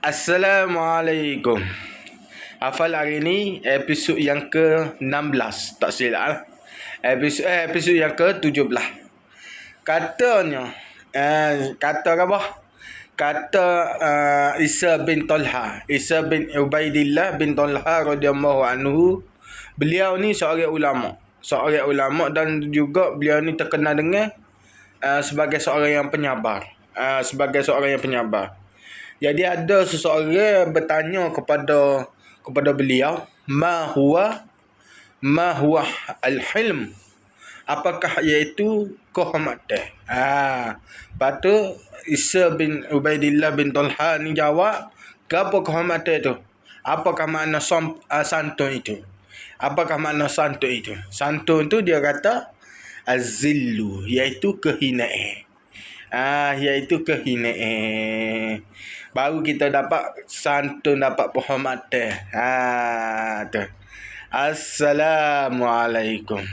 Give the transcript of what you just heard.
Assalamualaikum. Hafal hari ni episod yang ke-16, tak silap lah. Episod yang ke-17. Katanya kata apa? Kata Isa bin Talha, Isa bin Ubaidillah bin Talha radhiyallahu anhu. Beliau ni seorang ulama dan juga beliau ni terkenal dengan sebagai seorang yang penyabar. Jadi ada seseorang bertanya kepada beliau, ma huwa al-hilm? Apakah iaitu kehormatan? Lepas tu Isa bin Ubaidillah bin Talha ni jawab, apa kehormatan itu? Apakah makna santun itu? Santun tu dia kata az-zillu, iaitu kehinaan. Baru kita dapat santun, dapat penghormatan. Tu. Assalamualaikum.